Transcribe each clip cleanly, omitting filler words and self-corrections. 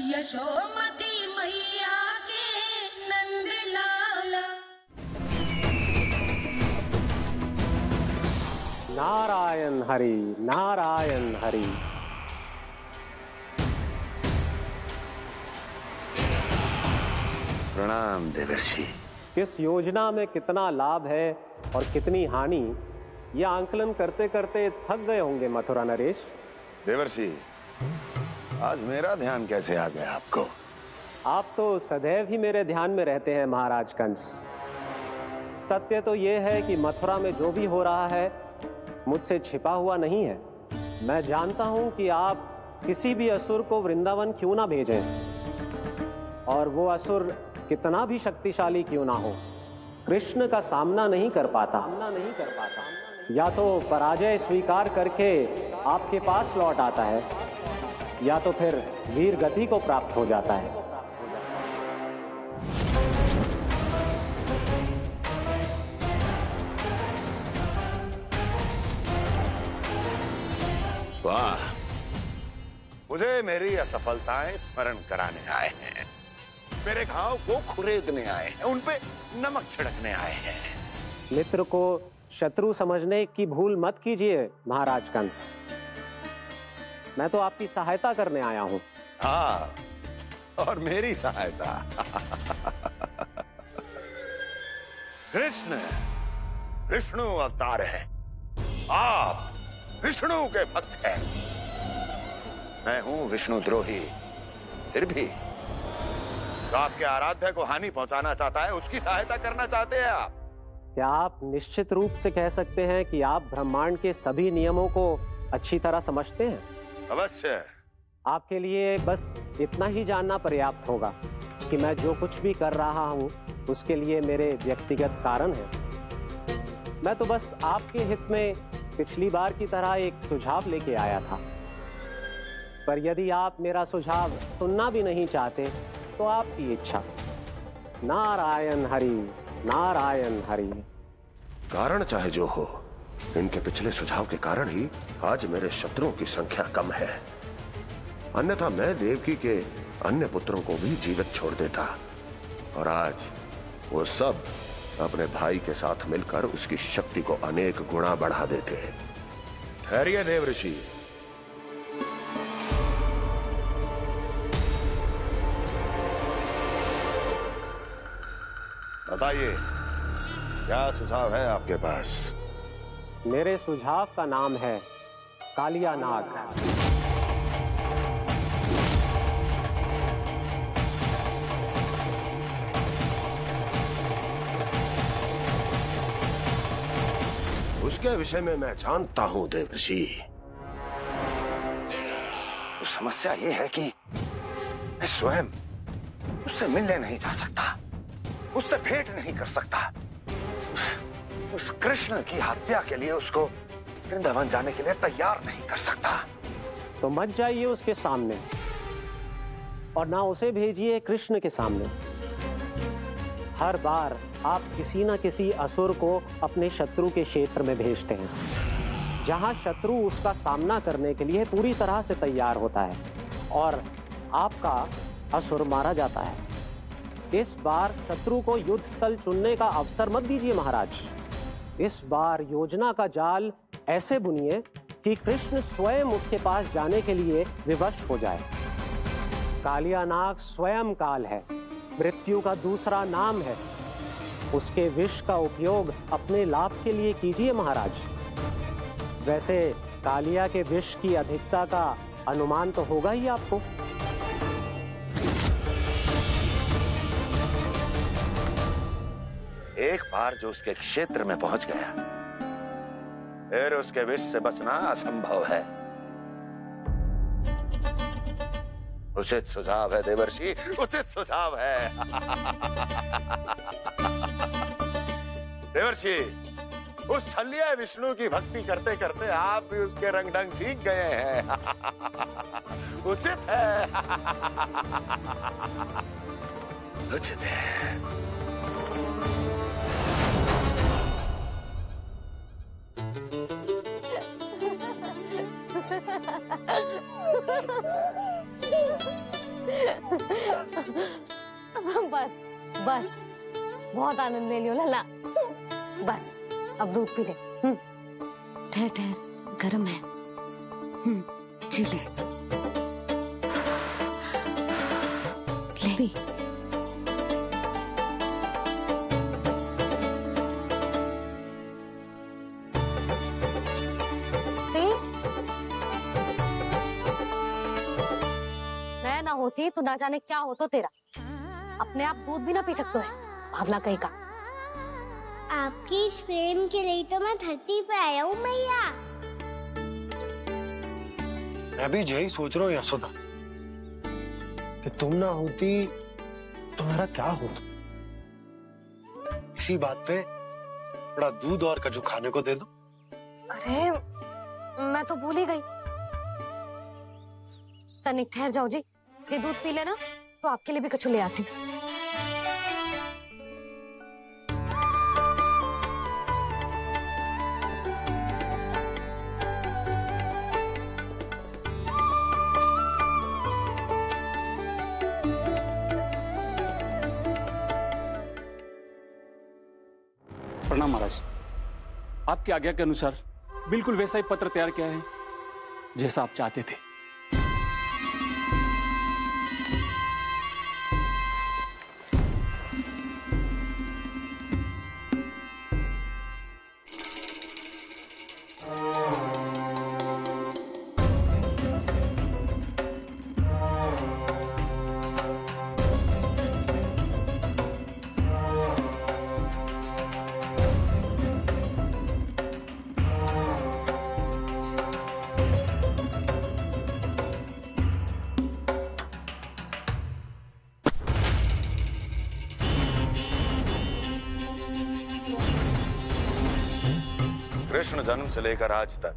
यशोमती मैया के नंद लाला। नारायण हरि, नारायण हरि। प्रणाम देवर्षि। किस योजना में कितना लाभ है और कितनी हानि, यह आंकलन करते करते थक गए होंगे मथुरा नरेश। देवर्षि, आज मेरा ध्यान कैसे आ गया आपको? आप तो सदैव ही मेरे ध्यान में रहते हैं महाराज कंस। सत्य तो यह है कि मथुरा में जो भी हो रहा है मुझसे छिपा हुआ नहीं है। मैं जानता हूं कि आप किसी भी असुर को वृंदावन क्यों ना भेजें, और वो असुर कितना भी शक्तिशाली क्यों ना हो, कृष्ण का सामना नहीं कर पाता। या तो पराजय स्वीकार करके आपके पास लौट आता है, या तो फिर वीर गति को प्राप्त हो जाता है। वाह, मुझे मेरी असफलताएं स्मरण कराने आए हैं, मेरे घाव को खुरेदने आए हैं, उन पे नमक छिड़कने आए हैं। मित्र को शत्रु समझने की भूल मत कीजिए महाराज कंस। मैं तो आपकी सहायता करने आया हूं। हाँ, और मेरी सहायता। कृष्ण विष्णु अवतार है, आप विष्णु के भक्त हैं। मैं हूं विष्णु द्रोही, फिर भी तो आपके आराध्य को हानि पहुंचाना चाहता है, उसकी सहायता करना चाहते हैं आप। क्या आप निश्चित रूप से कह सकते हैं कि आप ब्रह्मांड के सभी नियमों को अच्छी तरह समझते हैं? अवश्य। आपके लिए बस इतना ही जानना पर्याप्त होगा कि मैं जो कुछ भी कर रहा हूं उसके लिए मेरे व्यक्तिगत कारण हैं। मैं तो बस आपके हित में पिछली बार की तरह एक सुझाव लेके आया था, पर यदि आप मेरा सुझाव सुनना भी नहीं चाहते तो आपकी इच्छा। नारायण हरि, नारायण हरि। कारण चाहे जो हो, इनके पिछले सुझाव के कारण ही आज मेरे शत्रुओं की संख्या कम है। अन्यथा मैं देवकी के अन्य पुत्रों को भी जीवित छोड़ देता, और आज वो सब अपने भाई के साथ मिलकर उसकी शक्ति को अनेक गुणा बढ़ा देते हैं। ठहरिए देवर्षि, बताइए क्या सुझाव है आपके पास? मेरे सुझाव का नाम है कालिया नाग। उसके विषय में मैं जानता हूं देवर्षि। तो समस्या ये है कि मैं स्वयं उससे मिलने नहीं जा सकता, उससे भेंट नहीं कर सकता। उस कृष्ण की हत्या के लिए उसको वृंदावन जाने के लिए तैयार नहीं कर सकता। तो मत जाइए उसके सामने, और ना उसे भेजिए कृष्ण के सामने। हर बार आप किसी न किसी असुर को अपने शत्रु के क्षेत्र में भेजते हैं, जहां शत्रु उसका सामना करने के लिए पूरी तरह से तैयार होता है और आपका असुर मारा जाता है। इस बार शत्रु को युद्ध स्थल चुनने का अवसर मत दीजिए महाराज। इस बार योजना का जाल ऐसे बुनिए कि कृष्ण स्वयं उसके पास जाने के लिए विवश हो जाए। कालिया नाग स्वयं काल है, मृत्यु का दूसरा नाम है। उसके विष का उपयोग अपने लाभ के लिए कीजिए महाराज। वैसे कालिया के विष की अधिकता का अनुमान तो होगा ही आपको। एक बार जो उसके क्षेत्र में पहुंच गया, फिर उसके विष से बचना असंभव है। उचित सुझाव है देवर्षि, उचित सुझाव है। देवर्षि, उस छलिया विष्णु की भक्ति करते करते आप भी उसके रंग ढंग सीख गए हैं। उचित है, उचित है। बस बस, बहुत आनंद ले लियो लल्ला। बस अब दूध पी ले। ठहर ठहर, गर्म है। जी ले ले। मैं ना होती तो ना जाने क्या होता तेरा। अपने आप दूध भी ना पी सकते है, भावना कहीं का। आपकी इस प्रेम के लिए तो मैं धरती पे आया हूँ मैया। मैं भी यही सोच रहा हूँ यशोदा कि तुम ना होती तो मेरा क्या होता। इसी बात पे थोड़ा दूध और कजू खाने को दे दो। अरे मैं तो भूल ही गई। तनिक ठहर जाओ जी, दूध पी लेना तो आपके लिए भी कछु ले आती। प्रणाम महाराज। आपकी आज्ञा के अनुसार बिल्कुल वैसा ही पत्र तैयार किया है जैसा आप चाहते थे। कृष्ण जन्म से लेकर आज तक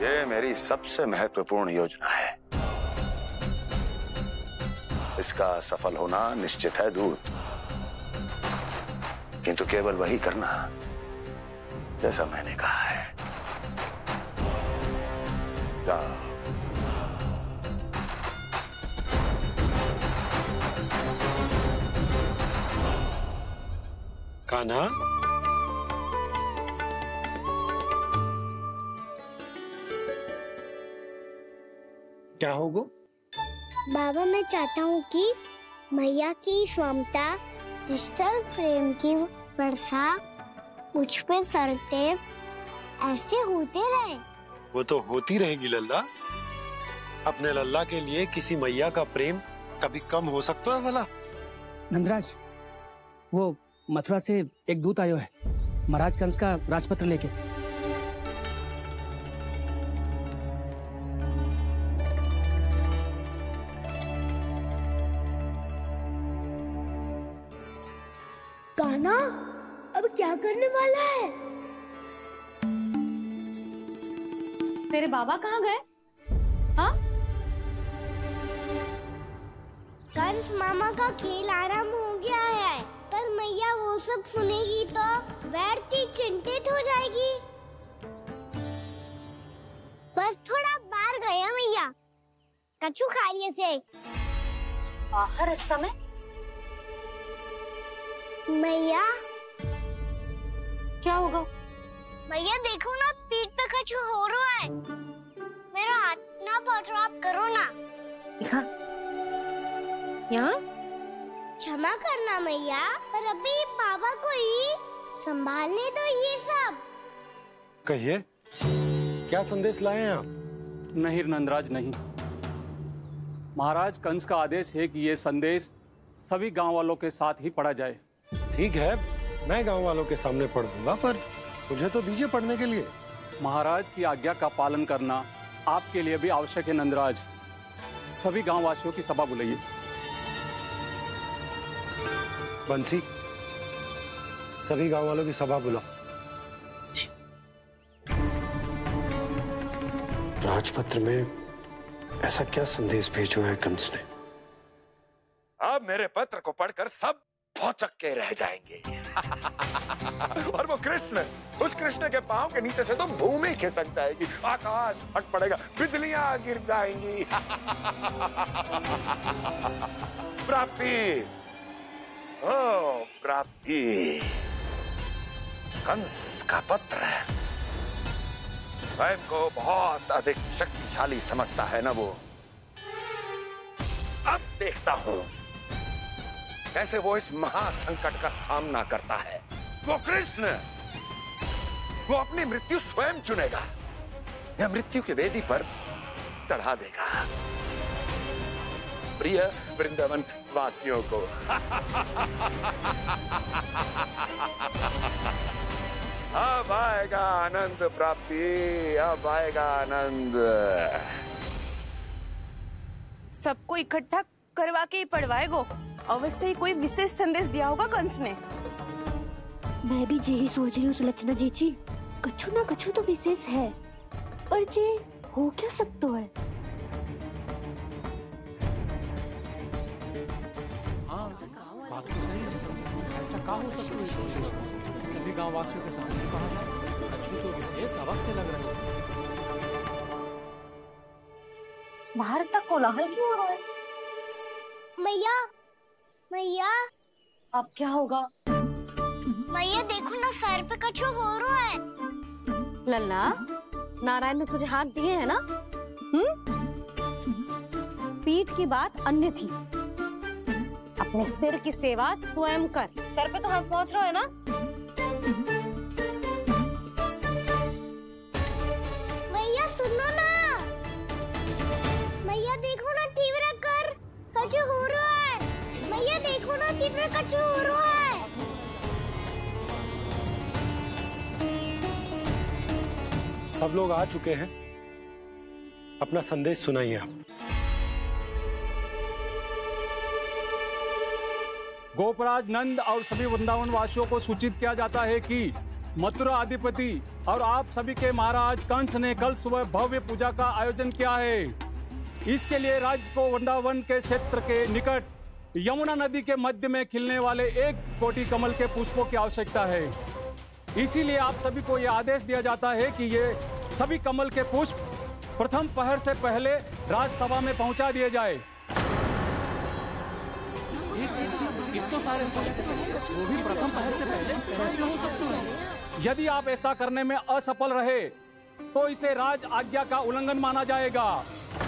ये मेरी सबसे महत्वपूर्ण योजना है। इसका सफल होना निश्चित है दूत, किंतु केवल वही करना जैसा मैंने कहा है। जाओ। कान्हा, क्या होगा? बाबा मैं चाहता हूँ कि मैया की स्वमता क्रिस्टल फ्रेम की वर्षा मुझ पे सरतेव ऐसे होते रहे। वो तो होती रहेगी लल्ला। अपने लल्ला के लिए किसी मैया का प्रेम कभी कम हो सकता है भला? नंदराज, वो मथुरा से एक दूत आयो है महाराज कंस का राजपत्र लेके। कान्हा अब क्या करने वाला है? तेरे बाबा कहाँ गए? हाँ? कंस मामा का खेल आरंभ हो गया है, पर मैया वो सब सुनेगी तो व्यर्थ ही चिंतित हो जाएगी। बस थोड़ा बाहर गया मैया, कछु खा लिये से। बाहर इस समय? मैया क्या होगा? मैया देखो ना, पीठ पे कछु हो रहा है। मेरा हाथ ना पहुंचो, आप करो ना। दिखा यहाँ। क्षमा करना मैया, पर अभी बाबा को ही संभालने दो ये सब। कहिए, क्या संदेश लाए हैं आप? नहीं नंदराज नहीं। महाराज कंस का आदेश है कि ये संदेश सभी गांव वालों के साथ ही पढ़ा जाए। ठीक है, मैं गांव वालों के सामने पढ़ दूंगा, पर मुझे तो दीजिए पढ़ने के लिए। महाराज की आज्ञा का पालन करना आपके लिए भी आवश्यक है नंदराज। सभी गांव वासियों की सभा बुलाइए। बंसी, सभी गांव वालों की सभा बुलाओ। राजपत्र में ऐसा क्या संदेश भेजो है कंस ने? अब मेरे पत्र को पढ़कर सब भौचक्के रह जाएंगे। और वो कृष्ण, उस कृष्ण के पांव के नीचे से तो भूमि खिसक जाएगी, आकाश फट पड़ेगा, बिजलियां गिर जाएंगी। प्राप्ति, ओ प्राप्ति, कंस का पत्र। स्वयं को बहुत अधिक शक्तिशाली समझता है ना वो। अब देखता हूं कैसे वो इस महासंकट का सामना करता है। वो कृष्ण, वो अपनी मृत्यु स्वयं चुनेगा या मृत्यु की वेदी पर चढ़ा देगा प्रिय वृंदावन वासियों को। अब आएगा आनंद प्राप्ति, अब आएगा आनंद। सबको इकट्ठा करवा के ही पढ़वाएगो। अवश्य ही कोई विशेष संदेश दिया होगा कंस ने। मैं भी यही सोच रही हूँ सुलक्षणा जी, कछु ना कछु तो विशेष है, पर जे हो क्या सकता है? ऐसा कहा हो सकता है? सभी गांव वासियों के सामने कहा जाए, कछु तो विशेष अवश्य लग रहा है। बाहर तक कोलाहल क्यों हो रहा है? मैया, मैया, अब क्या होगा? मैया देखो ना, सर पे कछु हो रहा है। लल्ला, नारायण ने तुझे हाथ दिए हैं ना? पीठ की बात अन्य थी। अपने सिर की सेवा स्वयं कर। सर पे तो हाथ पहुंच रहा है ना? मैया सुनो ना, मैया देखो ना, तीव्र कर कछु हो रहा है। मैया देखो ना, तीव्र कछु हो रहा है। सब लोग आ चुके हैं, अपना संदेश सुनाइए आप। गोपराज नंद और सभी वृंदावन वासियों को सूचित किया जाता है कि मथुरा अधिपति और आप सभी के महाराज कंस ने कल सुबह भव्य पूजा का आयोजन किया है। इसके लिए राज्य को वृंदावन के क्षेत्र के निकट यमुना नदी के मध्य में खिलने वाले 1 कोटि कमल के पुष्पों की आवश्यकता है। इसीलिए आप सभी को यह आदेश दिया जाता है कि ये सभी कमल के पुष्प प्रथम पहर से पहले राजसभा में पहुंचा दिए जाए। वो भी प्रथम पहर से पहले कैसे हो सकता है? यदि आप ऐसा करने में असफल रहे तो इसे राज आज्ञा का उल्लंघन माना जाएगा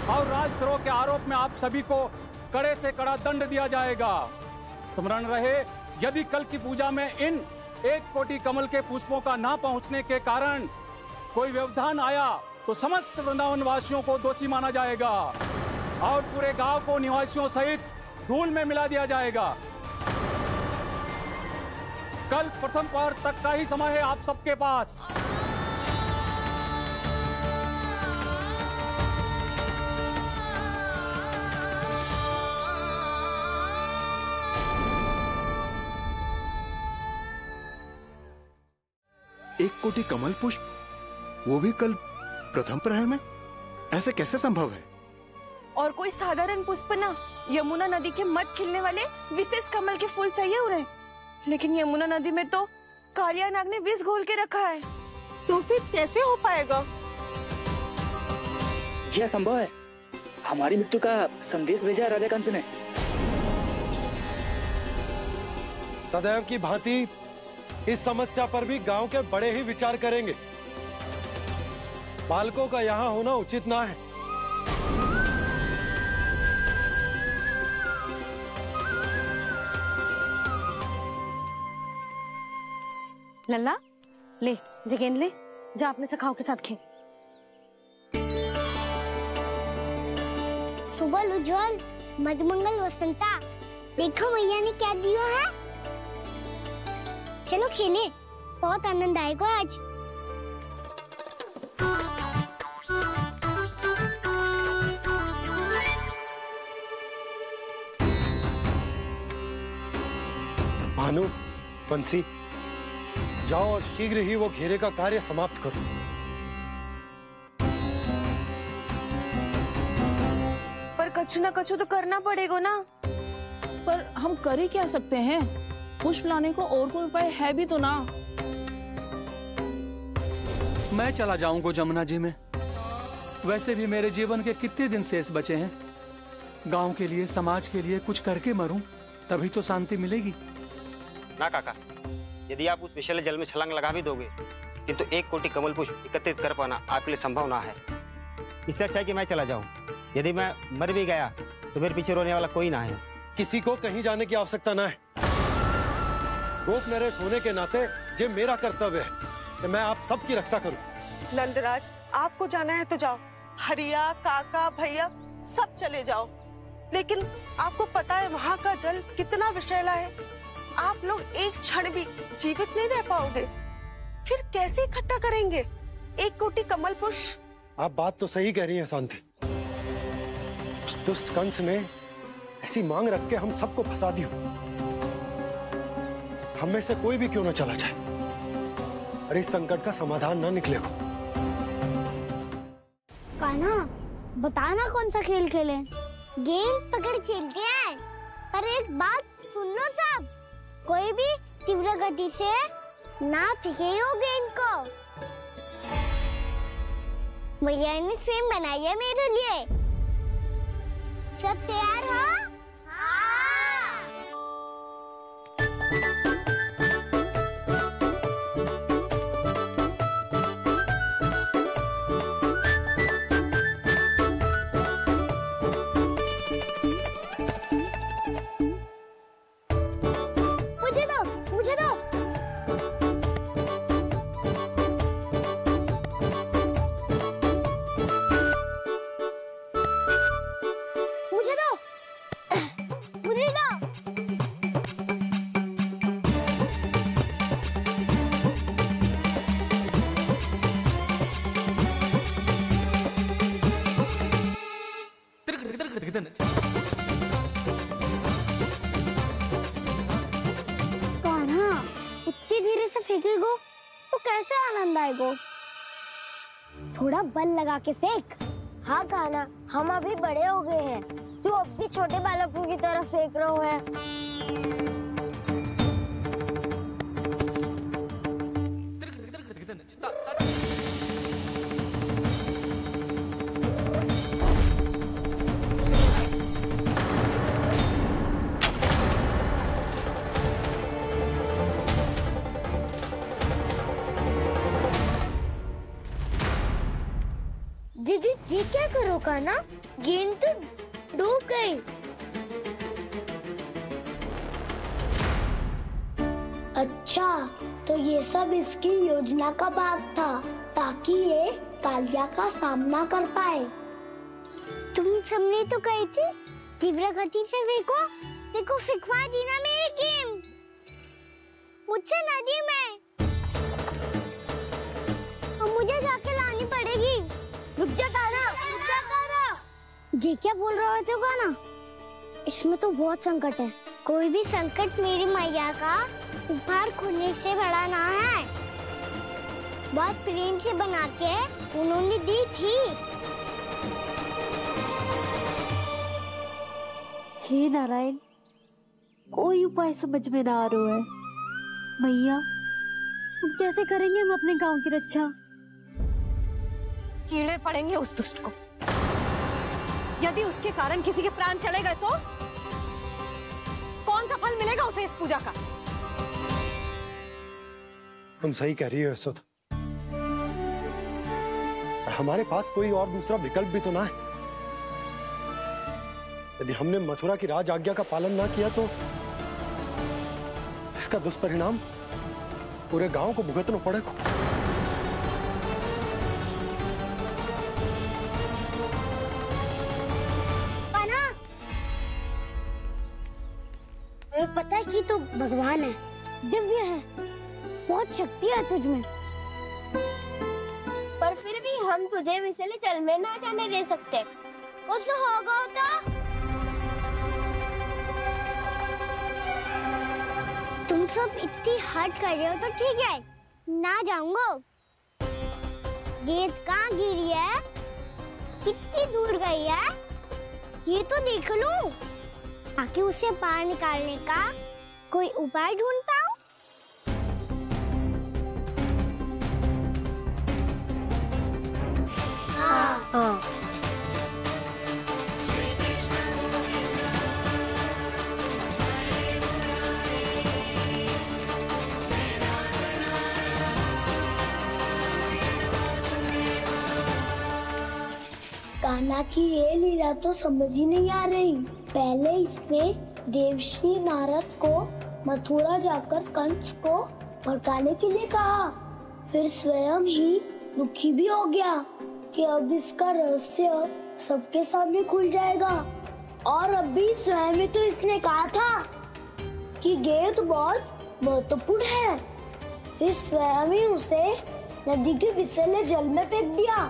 और राजद्रोह के आरोप में आप सभी को कड़े से कड़ा दंड दिया जाएगा। स्मरण रहे, यदि कल की पूजा में इन 1 कोटि कमल के पुष्पों का ना पहुंचने के कारण कोई व्यवधान आया तो समस्त वृंदावन वासियों को दोषी माना जाएगा और पूरे गांव को निवासियों सहित धूल में मिला दिया जाएगा। कल प्रथम पहर तक का ही समय है आप सबके पास। एक कोटि कमल पुष्प, वो भी कल प्रथम प्रहर में? ऐसे कैसे संभव है? और कोई साधारण पुष्प ना, यमुना नदी के मध्य खिलने वाले विशेष कमल के फूल चाहिए उन्हें। लेकिन यमुना नदी में तो कालिया नाग ने विष घोल के रखा है, तो फिर कैसे हो पाएगा? यह संभव है। हमारी मृत्यु का संदेश भेजा राजा कंस ने। सदैव की भांति इस समस्या पर भी गांव के बड़े ही विचार करेंगे। बालकों का यहाँ होना उचित ना है। लल्ला, ले गेंद ले, जा अपने सखाओं के साथ खेल। सुबह उज्जवल, मधुमंगल वसंता, देखो भैया ने क्या दिया है। चलो खेले, बहुत आनंद आएगा आज। भानु, बंसी, जाओ और शीघ्र ही वो घेरे का कार्य समाप्त करो। पर कछु ना कछु तो करना पड़ेगा ना। पर हम कर ही क्या सकते हैं? पुष्प लाने को और कोई उपाय है भी तो ना। मैं चला जाऊंगा जमुना जी में। वैसे भी मेरे जीवन के कितने दिन शेष बचे हैं। गांव के लिए, समाज के लिए कुछ करके मरूं, तभी तो शांति मिलेगी। ना काका, यदि आप उस विषैले जल में छलांग लगा भी दोगे, किंतु 1 कोटि कमल पुष्प एकत्रित कर पाना आपके लिए संभव ना है। इससे अच्छा है कि मैं चला जाऊं। यदि मैं मर भी गया तो मेरे पीछे रोने वाला कोई ना है। किसी को कहीं जाने की आवश्यकता ना है। गोप नरेश होने के नाते ये मेरा कर्तव्य है कि मैं आप सबकी रक्षा करूं। नंदराज, आपको जाना है तो जाओ। हरिया, काका, भैया सब चले जाओ। लेकिन आपको पता है वहाँ का जल कितना विषैला है। आप लोग एक क्षण भी जीवित नहीं रह पाओगे। फिर कैसे इकट्ठा करेंगे 1 कोटि कमल पुष्प? आप बात तो सही कह रही हैं शांति। उस दुष्ट कंस ने ऐसी मांग रख के हम सबको फंसा दिया। हम में से कोई भी क्यों न चला जाए और इस संकट का समाधान न निकले को। कान्हा, बताना कौन सा खेल खेलें? गेंद पकड़ खेलते हैं। पर एक बात सुन लो सब, कोई भी तीव्र गति से ना फेंकेगा गेंद को। भैया ने फ्रेम बनाई है मेरे लिए। सब तैयार हो? थोड़ा बल लगा के फेंक। हाँ कान्हा, हम अभी बड़े हो गए हैं, तू अब भी छोटे बालकों की तरह फेंक रहा है। दीदी जी क्या करो कान्हा, गेंद तो डूब गई। अच्छा, तो ये सब इसकी योजना का भाग था ताकि ये कालिया का सामना कर पाए। तुम सबने तो कही थी तीव्र गति से फेंको। देखो सिखवा दी ना मेरी गेम। मुझसे नदी में अब मुझे जाके लानी पड़ेगी। रुक जा कान्हा, रुक जा कान्हा। जी क्या बोल रहे थे कान्हा? इसमें तो बहुत संकट है। कोई भी संकट मेरी मैया का उपहार खोने से बड़ा ना है। बहुत प्रेम से बना के उन्होंने दी थी। हे नारायण, कोई उपाय समझ में ना आ रहा है। मैया, अब कैसे करेंगे हम अपने गांव की रक्षा? कीड़े पड़ेंगे उस दुष्ट को। यदि उसके कारण किसी के प्राण चले गए तो कौन सा फल मिलेगा उसे इस पूजा का? तुम सही कह रही हो यशोदा। हमारे पास कोई और दूसरा विकल्प भी तो ना है। यदि हमने मथुरा की राज आज्ञा का पालन ना किया तो इसका दुष्परिणाम पूरे गांव को भुगतना पड़ेगा। पता है कि तू भगवान है, दिव्य है, बहुत शक्ति है तुझ में। पर फिर भी हम तुझे विषैले जल में ना जाने दे सकते। कुछ होगा तो तुम सब इतनी हट कर रहे हो तो ठीक है, ना जाऊंगा। गेंद कहाँ गिरी है, कितनी दूर गई है, ये तो देख लूं। ताकि उसे बाहर निकालने का कोई उपाय ढूंढ पाओ? हाँ। कान्हा की ये लीला तो समझ ही नहीं आ रही। पहले इसने देवश्री नारद को मथुरा जाकर कंस को भड़काने के लिए कहा, फिर स्वयं ही दुखी भी हो गया कि अब इसका रहस्य सबके सामने खुल जाएगा। और अभी स्वयं ही तो इसने कहा था कि गेंद बहुत महत्वपूर्ण है, फिर स्वयं ही उसे नदी के विसले जल में फेंक दिया।